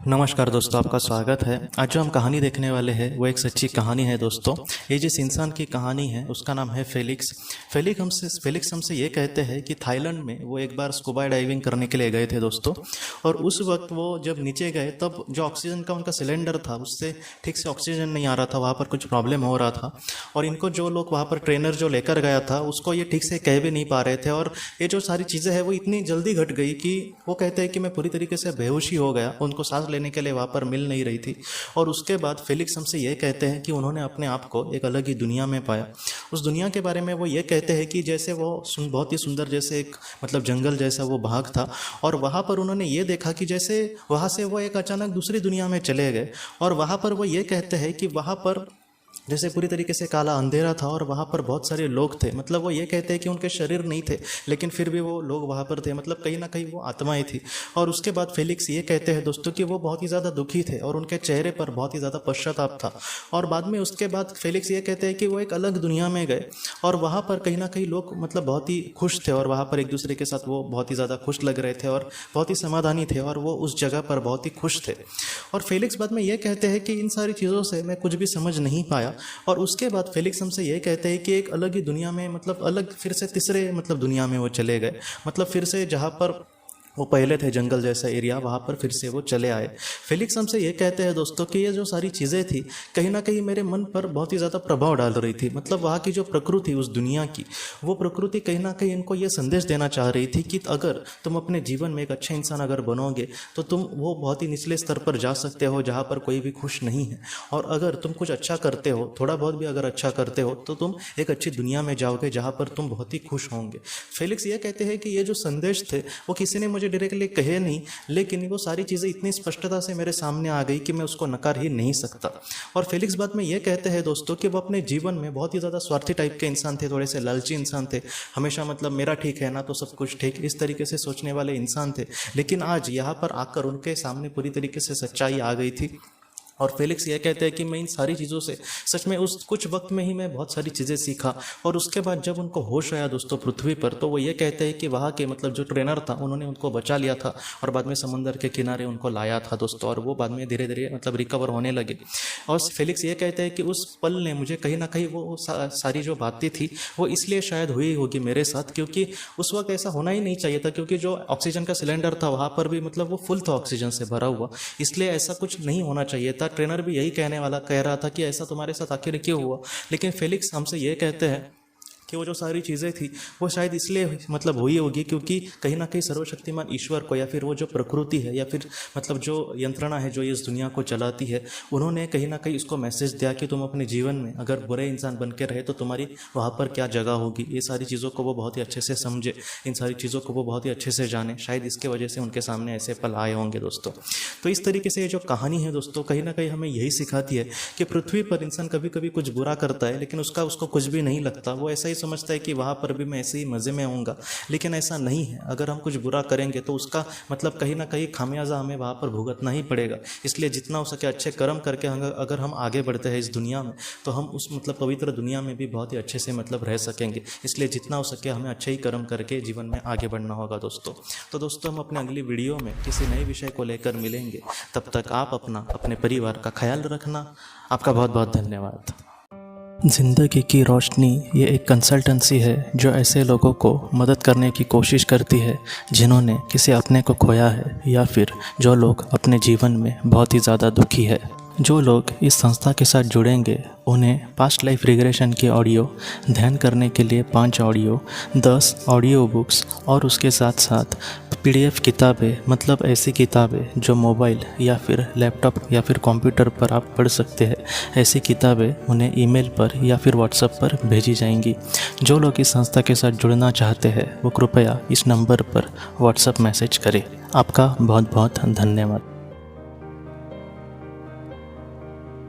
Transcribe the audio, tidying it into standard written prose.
नमस्कार दोस्तों, आपका स्वागत है। आज जो हम कहानी देखने वाले हैं वो एक सच्ची कहानी है दोस्तों। ये जिस इंसान की कहानी है उसका नाम है फेलिक्स। फेलिक्स हमसे ये कहते हैं कि थाईलैंड में वो एक बार स्कूबा डाइविंग करने के लिए गए थे दोस्तों। और उस वक्त वो जब नीचे गए तब जो ऑक्सीजन का उनका सिलेंडर था उससे ठीक से ऑक्सीजन नहीं आ रहा था, वहाँ पर कुछ प्रॉब्लम हो रहा था। और इनको जो लोग वहाँ पर ट्रेनर जो लेकर गया था उसको ये ठीक से कह भी नहीं पा रहे थे। और ये जो सारी चीज़ें हैं वो इतनी जल्दी घट गई कि वो कहते हैं कि मैं पूरी तरीके से बेहोशी हो गया, उनको सांस लेने के लिए वहाँ पर मिल नहीं रही थी। और उसके बाद फेलिक्स हमसे ये कहते हैं कि उन्होंने अपने आप को एक अलग ही दुनिया में पाया। उस दुनिया के बारे में वो ये कहते हैं कि जैसे वो बहुत ही सुंदर, जैसे एक जंगल जैसा वो भाग था। और वहाँ पर उन्होंने ये देखा कि जैसे वहाँ से वो एक अचानक दूसरी दुनिया में चले गए। और वहाँ पर वो ये कहते हैं कि वहाँ पर जैसे पूरी तरीके से काला अंधेरा था और वहाँ पर बहुत सारे लोग थे। वो ये कहते हैं कि उनके शरीर नहीं थे लेकिन फिर भी वो लोग वहाँ पर थे, कहीं ना कहीं वो आत्माएं थी। और उसके बाद फेलिक्स ये कहते हैं दोस्तों कि वो बहुत ही ज़्यादा दुखी थे और उनके चेहरे पर बहुत ही ज़्यादा पश्चाताप था। और बाद में उसके बाद फेलिक्स ये कहते हैं कि वो एक अलग दुनिया में गए और वहाँ पर कहीं ना कहीं लोग बहुत ही खुश थे और वहाँ पर एक दूसरे के साथ वो बहुत ही ज़्यादा खुश लग रहे थे और बहुत ही समाधानी थे और वो उस जगह पर बहुत ही खुश थे। और फेलिक्स बाद में ये कहते हैं कि इन सारी चीज़ों से मैं कुछ भी समझ नहीं पाया। और उसके बाद फेलिक्स हमसे ये कहते हैं कि एक अलग ही दुनिया में अलग फिर से तीसरे दुनिया में वो चले गए। फिर से जहाँ पर वो पहले थे जंगल जैसा एरिया, वहाँ पर फिर से वो चले आए। फेलिक्स हमसे ये कहते हैं दोस्तों कि ये जो सारी चीज़ें थी कहीं ना कहीं मेरे मन पर बहुत ही ज़्यादा प्रभाव डाल रही थी। वहाँ की जो प्रकृति, उस दुनिया की वो प्रकृति कहीं ना कहीं इनको ये संदेश देना चाह रही थी कि अगर तुम अपने जीवन में एक अच्छे इंसान अगर बनोगे तो तुम वो बहुत ही निचले स्तर पर जा सकते हो जहाँ पर कोई भी खुश नहीं है। और अगर तुम कुछ अच्छा करते हो, थोड़ा बहुत भी अगर अच्छा करते हो, तो तुम एक अच्छी दुनिया में जाओगे जहाँ पर तुम बहुत ही खुश होंगे। फेलिक्स ये कहते हैं कि ये जो संदेश थे वो किसी ने मुझे डायरेक्टली कहे नहीं, लेकिन वो सारी चीज़ें इतनी स्पष्टता से मेरे सामने आ गई कि मैं उसको नकार ही नहीं सकता। और फेलिक्स बाद में ये कहते हैं दोस्तों कि वो अपने जीवन में बहुत ही ज़्यादा स्वार्थी टाइप के इंसान थे, थोड़े से लालची इंसान थे। हमेशा मेरा ठीक है ना तो सब कुछ ठीक, इस तरीके से सोचने वाले इंसान थे। लेकिन आज यहाँ पर आकर उनके सामने पूरी तरीके से सच्चाई आ गई थी। और फेलिक्स ये कहते हैं कि मैं इन सारी चीज़ों से सच में उस कुछ वक्त में ही मैं बहुत सारी चीज़ें सीखा। और उसके बाद जब उनको होश आया दोस्तों पृथ्वी पर, तो वो ये कहते हैं कि वहाँ के जो ट्रेनर था उन्होंने उनको बचा लिया था और बाद में समंदर के किनारे उनको लाया था दोस्तों। और वो बाद में धीरे धीरे रिकवर होने लगे। और फेलिक्स ये कहते हैं कि उस पल ने मुझे कहीं ना कहीं वो सारी जो बातें थी वो इसलिए शायद हुई होगी मेरे साथ, क्योंकि उस वक्त ऐसा होना ही नहीं चाहिए था। क्योंकि जो ऑक्सीजन का सिलेंडर था वहाँ पर भी वो फुल था ऑक्सीजन से भरा हुआ, इसलिए ऐसा कुछ नहीं होना चाहिए था। ट्रेनर भी यही कह रहा था कि ऐसा तुम्हारे साथ आखिर क्यों हुआ। लेकिन फेलिक्स हमसे ये कहते हैं कि वो जो सारी चीज़ें थी वो शायद इसलिए हुई होगी क्योंकि कहीं ना कहीं सर्वशक्तिमान ईश्वर को, या फिर वो जो प्रकृति है, या फिर जो यंत्रणा है जो इस दुनिया को चलाती है, उन्होंने कहीं ना कहीं इसको मैसेज दिया कि तुम अपने जीवन में अगर बुरे इंसान बन के रहे तो तुम्हारी वहाँ पर क्या जगह होगी। ये सारी चीज़ों को वो बहुत ही अच्छे से समझे, इन सारी चीज़ों को वो बहुत ही अच्छे से जाने, शायद इसके वजह से उनके सामने ऐसे पल आए होंगे दोस्तों। तो इस तरीके से ये जो कहानी है दोस्तों कहीं ना कहीं हमें यही सिखाती है कि पृथ्वी पर इंसान कभी कभी कुछ बुरा करता है लेकिन उसको कुछ भी नहीं लगता। वो ऐसा ही समझता है कि वहाँ पर भी मैं ऐसे ही मज़े में आऊँगा, लेकिन ऐसा नहीं है। अगर हम कुछ बुरा करेंगे तो उसका कहीं ना कहीं खामियाजा हमें वहाँ पर भुगतना ही पड़ेगा। इसलिए जितना हो सके अच्छे कर्म करके अगर हम आगे बढ़ते हैं इस दुनिया में तो हम उस पवित्र दुनिया में भी बहुत ही अच्छे से रह सकेंगे। इसलिए जितना हो सके हमें अच्छे ही कर्म करके जीवन में आगे बढ़ना होगा दोस्तों। तो दोस्तों हम अपने अगली वीडियो में किसी नए विषय को लेकर मिलेंगे। तब तक आप अपने परिवार का ख्याल रखना। आपका बहुत बहुत धन्यवाद। ज़िंदगी की रोशनी ये एक कंसल्टेंसी है जो ऐसे लोगों को मदद करने की कोशिश करती है जिन्होंने किसी अपने को खोया है, या फिर जो लोग अपने जीवन में बहुत ही ज़्यादा दुखी है। जो लोग इस संस्था के साथ जुड़ेंगे उन्हें पास्ट लाइफ रिग्रेशन के ऑडियो, ध्यान करने के लिए 5 ऑडियो, 10 ऑडियो बुक्स और उसके साथ साथ PDF किताबें, ऐसी किताबें जो मोबाइल या फिर लैपटॉप या फिर कंप्यूटर पर आप पढ़ सकते हैं, ऐसी किताबें उन्हें ईमेल पर या फिर व्हाट्सएप पर भेजी जाएंगी। जो लोग इस संस्था के साथ जुड़ना चाहते हैं वो कृपया इस नंबर पर व्हाट्सएप मैसेज करें। आपका बहुत बहुत धन्यवाद।